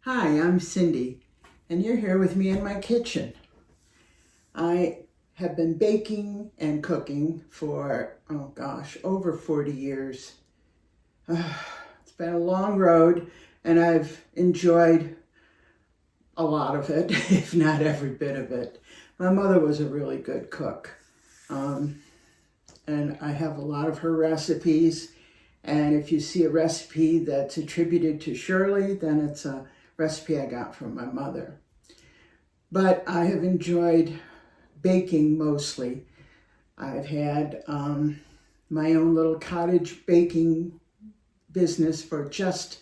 Hi, I'm Cindy, and you're here with me in my kitchen. I have been baking and cooking for, over 40 years. It's been a long road, and I've enjoyed a lot of it, if not every bit of it. My mother was a really good cook, and I have a lot of her recipes. And if you see a recipe that's attributed to Shirley, then it's a recipe I got from my mother. But I have enjoyed baking mostly. I've had my own little cottage baking business for just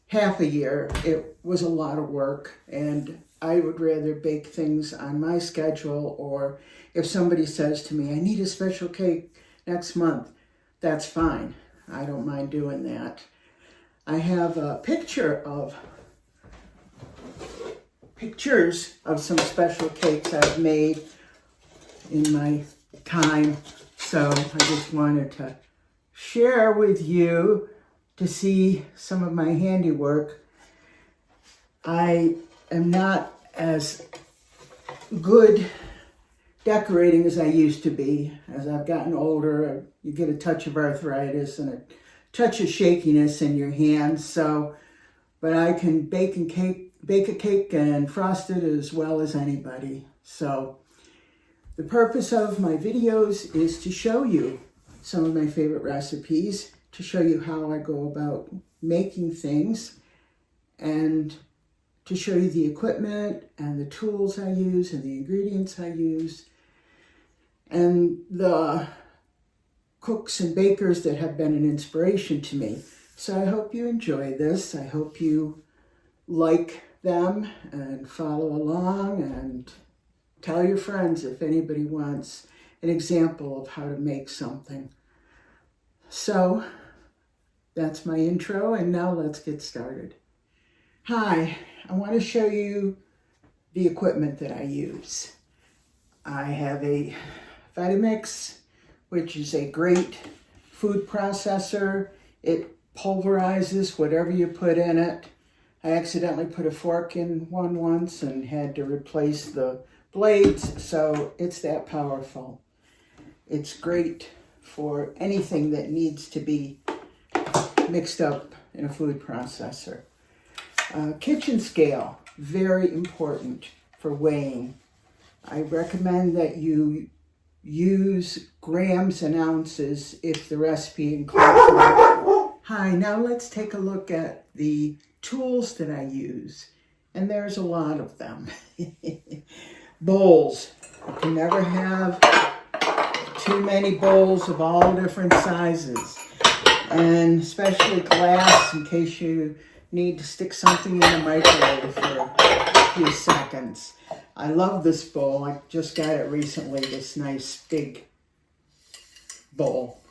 half a year. It was a lot of work, and I would rather bake things on my schedule, or if somebody says to me, I need a special cake next month, that's fine. I don't mind doing that. I have a pictures of some special cakes I've made in my time. So I just wanted to share with you to see some of my handiwork. I am not as good decorating as I used to be. As I've gotten older, you get a touch of arthritis and a touch of shakiness in your hands. But I can bake a cake and frost it as well as anybody. So the purpose of my videos is to show you some of my favorite recipes, to show you how I go about making things, and to show you the equipment and the tools I use and the ingredients I use, and the cooks and bakers that have been an inspiration to me. So I hope you enjoy this. I hope you like them and follow along, and tell your friends if anybody wants an example of how to make something. So that's my intro, and now let's get started. Hi, I want to show you the equipment that I use. I have a Vitamix, which is a great food processor. It pulverizes whatever you put in it. I accidentally put a fork in one once and had to replace the blades, so it's that powerful. It's great for anything that needs to be mixed up in a food processor. Kitchen scale, very important for weighing. I recommend that you use grams and ounces if the recipe includes that. Hi, now let's take a look at the tools that I use. And there's a lot of them. Bowls. You can never have too many bowls of all different sizes. And especially glass, in case you need to stick something in the microwave for a few seconds. I love this bowl. I just got it recently, this nice big bowl.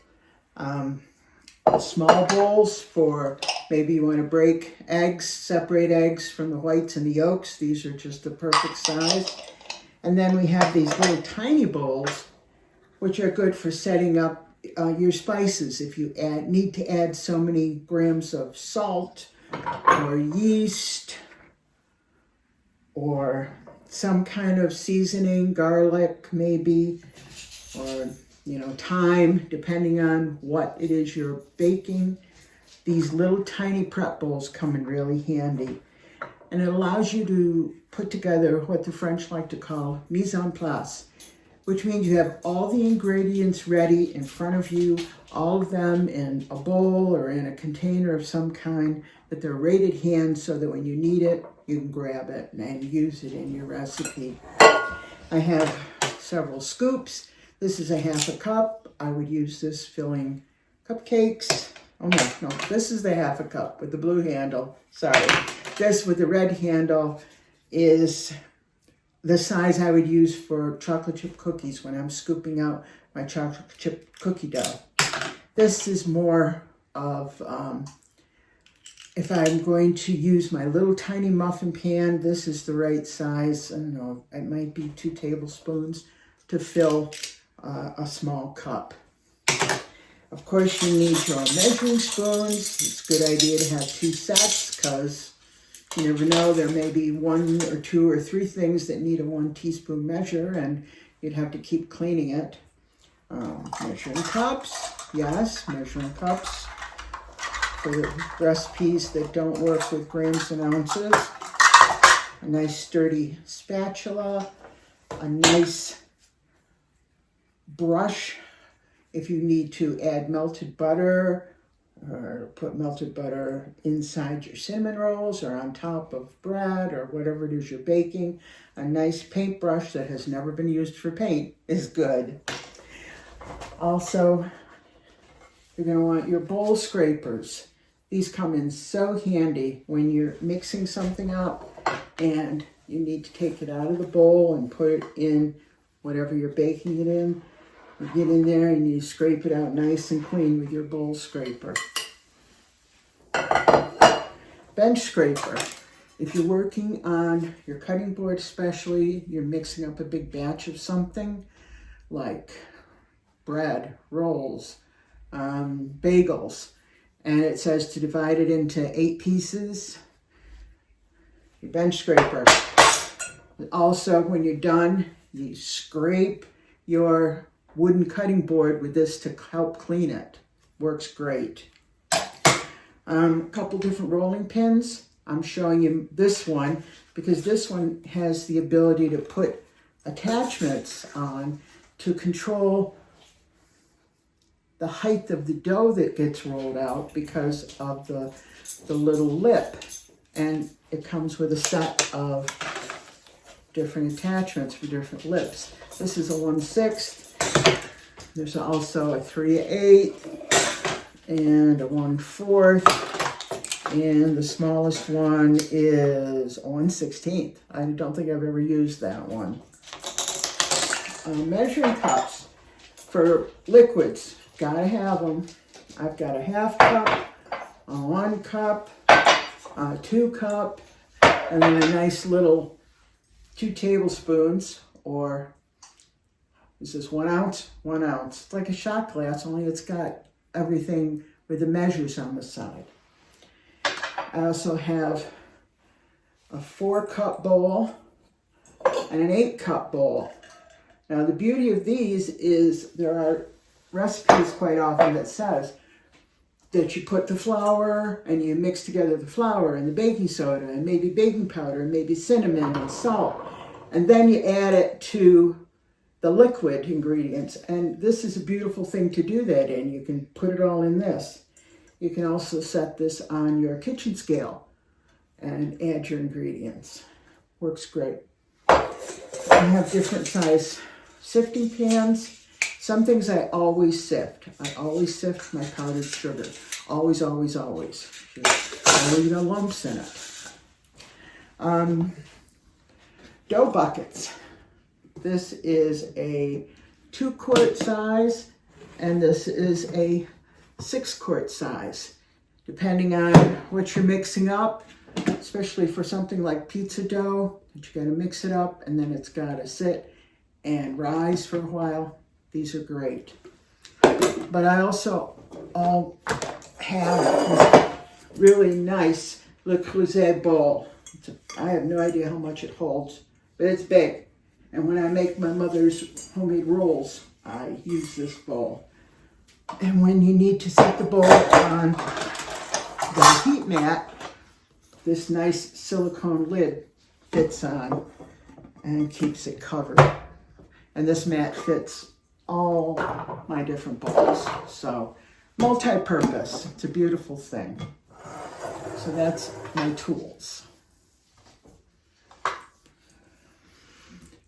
Small bowls for maybe you want to break eggs, separate eggs from the whites and the yolks. These are just the perfect size. And then we have these little tiny bowls, which are good for setting up your spices. If you need to add so many grams of salt or yeast or some kind of seasoning, garlic maybe, or thyme, depending on what it is you're baking. These little tiny prep bowls come in really handy. And it allows you to put together what the French like to call mise en place, which means you have all the ingredients ready in front of you, all of them in a bowl or in a container of some kind, that they're right at hand so that when you need it, you can grab it and use it in your recipe. I have several scoops. This is a half a cup. I would use this filling cupcakes. Oh no, this is the half a cup with the blue handle. Sorry. This with the red handle is the size I would use for chocolate chip cookies when I'm scooping out my chocolate chip cookie dough. This is more of, if I'm going to use my little tiny muffin pan, this is the right size. I don't know, it might be 2 tablespoons to fill a small cup. Of course, you need your measuring spoons. It's a good idea to have 2 sets because You never know, there may be 1 or 2 or 3 things that need a 1 teaspoon measure, and you'd have to keep cleaning it. Measuring cups, yes, measuring cups for the recipes that don't work with grams and ounces. A nice sturdy spatula, a nice brush if you need to add melted butter or put melted butter inside your cinnamon rolls or on top of bread or whatever it is you're baking. A nice paintbrush that has never been used for paint is good. Also, you're going to want your bowl scrapers. These come in so handy when you're mixing something up and you need to take it out of the bowl and put it in whatever you're baking it in. You get in there and you scrape it out nice and clean with your bowl scraper. Bench scraper. If you're working on your cutting board especially, you're mixing up a big batch of something like bread, rolls, bagels, and it says to divide it into 8 pieces, your bench scraper. Also, when you're done, you scrape your wooden cutting board with this to help clean it. Works great. A couple different rolling pins. I'm showing you this one because this one has the ability to put attachments on to control the height of the dough that gets rolled out because of the little lip. And it comes with a set of different attachments for different lips. This is a 1/6. There's also a 3/8 and a 1/4. And the smallest one is a 1/16. I don't think I've ever used that one. Measuring cups for liquids. Gotta have them. I've got a 1/2 cup, a 1 cup, a 2 cup, and then a nice little 2 tablespoons, or this is 1 ounce, 1 ounce. It's like a shot glass, only it's got everything with the measures on the side. I also have a 4-cup bowl and an 8-cup bowl. Now the beauty of these is there are recipes quite often that says that you put the flour and you mix together the flour and the baking soda and maybe baking powder and maybe cinnamon and salt, and then you add it to the liquid ingredients. And this is a beautiful thing to do that in. You can put it all in this. You can also set this on your kitchen scale and add your ingredients. Works great. I have different size sifting pans. Some things I always sift. I always sift my powdered sugar. Always, always, always. There's no lumps in it. Dough buckets. This is a 2-quart size, and this is a 6-quart size. Depending on what you're mixing up, especially for something like pizza dough, that you gotta mix it up and then it's gotta sit and rise for a while. These are great. But I also have this really nice Le Creuset bowl. I have no idea how much it holds, but it's big. And when I make my mother's homemade rolls, I use this bowl. And when you need to set the bowl on the heat mat, this nice silicone lid fits on and keeps it covered. And this mat fits all my different bowls. So multi-purpose. It's a beautiful thing. So that's my tools.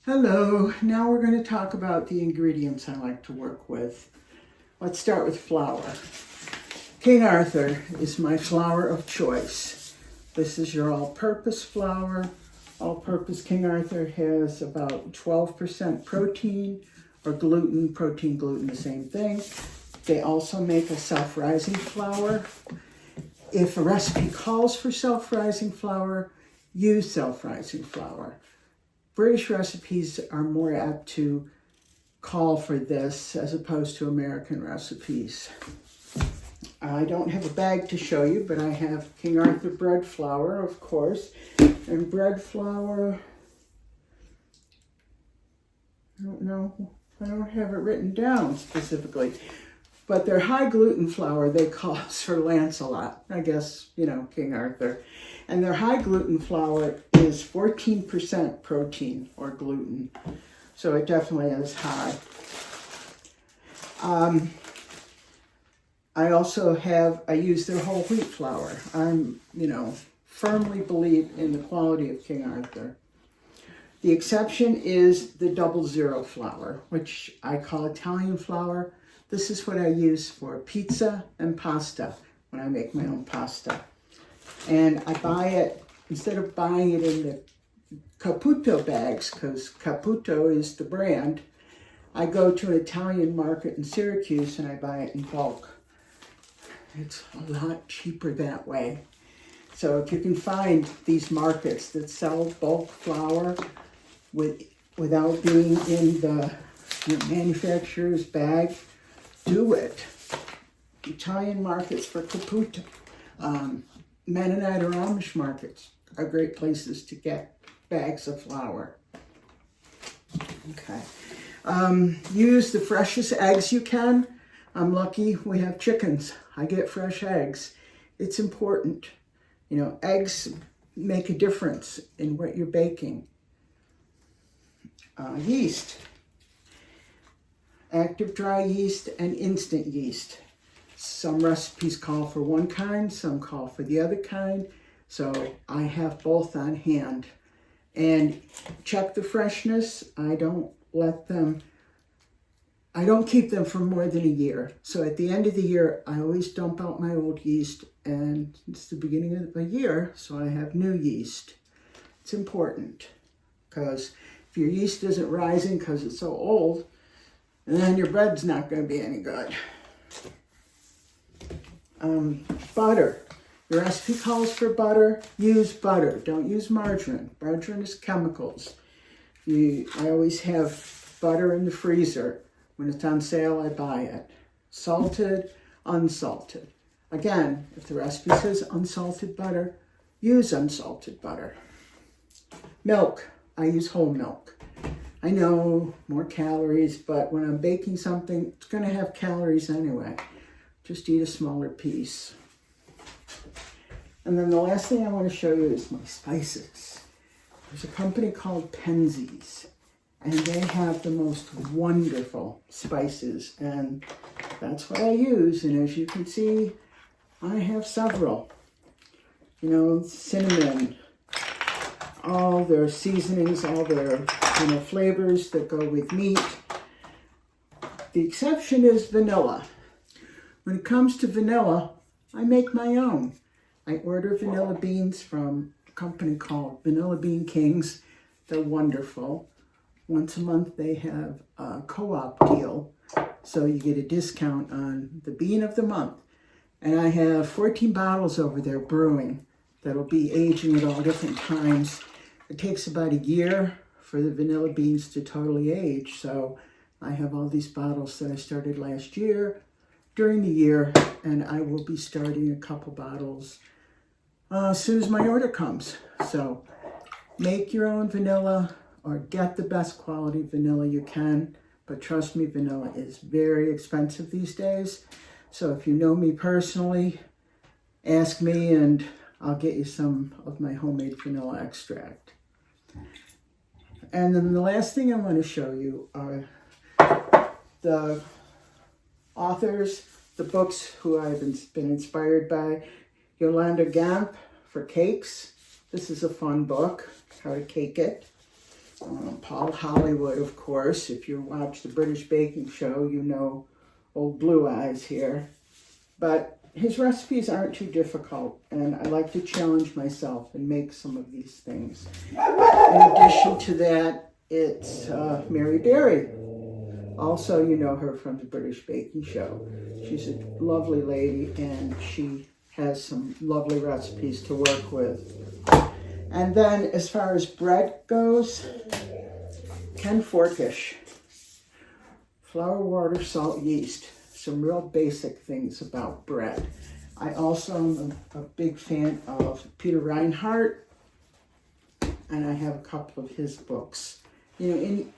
Hello. Now we're going to talk about the ingredients I like to work with. Let's start with flour. King Arthur is my flour of choice. This is your all-purpose flour. All-purpose King Arthur has about 12% protein or gluten. Protein, gluten, the same thing. They also make a self-rising flour. If a recipe calls for self-rising flour, use self-rising flour. British recipes are more apt to call for this as opposed to American recipes. I don't have a bag to show you, but I have King Arthur bread flour, of course. And bread flour, I don't know, I don't have it written down specifically. But their high gluten flour, they call Sir Lancelot, I guess, you know, King Arthur. And their high gluten flour is 14% protein or gluten. So it definitely is high. I use their whole wheat flour. Firmly believe in the quality of King Arthur. The exception is the 00 flour, which I call Italian flour. This is what I use for pizza and pasta when I make my own pasta. And I buy it, instead of buying it in the Caputo bags, because Caputo is the brand, I go to an Italian market in Syracuse and I buy it in bulk. It's a lot cheaper that way. So if you can find these markets that sell bulk flour without being in the manufacturer's bag, do it. Italian markets for Caputo, Mennonite or Amish markets are great places to get bags of flour. Okay. Use the freshest eggs you can. I'm lucky we have chickens. I get fresh eggs. It's important. You know, eggs make a difference in what you're baking. Yeast. Active dry yeast and instant yeast. Some recipes call for one kind, some call for the other kind. So I have both on hand. And check the freshness. I don't keep them for more than a year. So at the end of the year, I always dump out my old yeast, and it's the beginning of the year, so I have new yeast. It's important, because if your yeast isn't rising because it's so old, then your bread's not going to be any good. Butter. Your recipe calls for butter. Use butter. Don't use margarine. Margarine is chemicals. I always have butter in the freezer. When it's on sale, I buy it. Salted, unsalted. Again, if the recipe says unsalted butter, use unsalted butter. Milk. I use whole milk. I know, more calories, but when I'm baking something, it's going to have calories anyway. Just eat a smaller piece. And then the last thing I want to show you is my spices. There's a company called Penzeys, and they have the most wonderful spices, and that's what I use. And as you can see, I have several. You know, cinnamon, all their seasonings, all their flavors that go with meat. The exception is vanilla. When it comes to vanilla, I make my own. I order vanilla beans from a company called Vanilla Bean Kings. They're wonderful. Once a month they have a co-op deal, so you get a discount on the bean of the month. And I have 14 bottles over there brewing that'll be aging at all different times. It takes about a year for the vanilla beans to totally age, so I have all these bottles that I started last year during the year, and I will be starting a couple bottles as soon as my order comes. So make your own vanilla or get the best quality vanilla you can, but trust me, vanilla is very expensive these days. So if you know me personally, ask me and I'll get you some of my homemade vanilla extract. And then the last thing I want to show you are the authors, the books who I've been inspired by. Yolanda Gamp for cakes. This is a fun book, how to cake it. Paul Hollywood, of course. If you watch the British Baking Show, you know old Blue Eyes here. But his recipes aren't too difficult, and I like to challenge myself and make some of these things. In addition to that, it's Mary Berry. Also, you know her from the British Baking Show. She's a lovely lady, and she has some lovely recipes to work with. And then, as far as bread goes, Ken Forkish. Flour, water, salt, yeast. some real basic things about bread. I also am a big fan of Peter Reinhardt, and I have a couple of his books. You know, and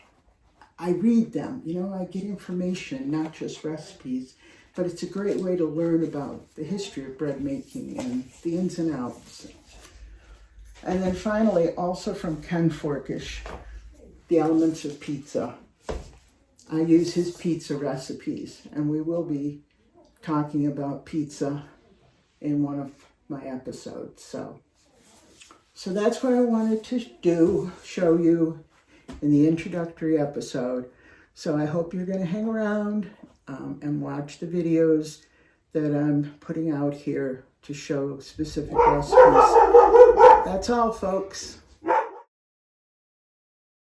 I read them, you know, I get information, not just recipes, but it's a great way to learn about the history of bread making and the ins and outs. And then finally, also from Ken Forkish, The Elements of Pizza. I use his pizza recipes, and we will be talking about pizza in one of my episodes. So that's what I wanted to do, show you in the introductory episode. So I hope you're going to hang around and watch the videos that I'm putting out here to show specific recipes. That's all, folks.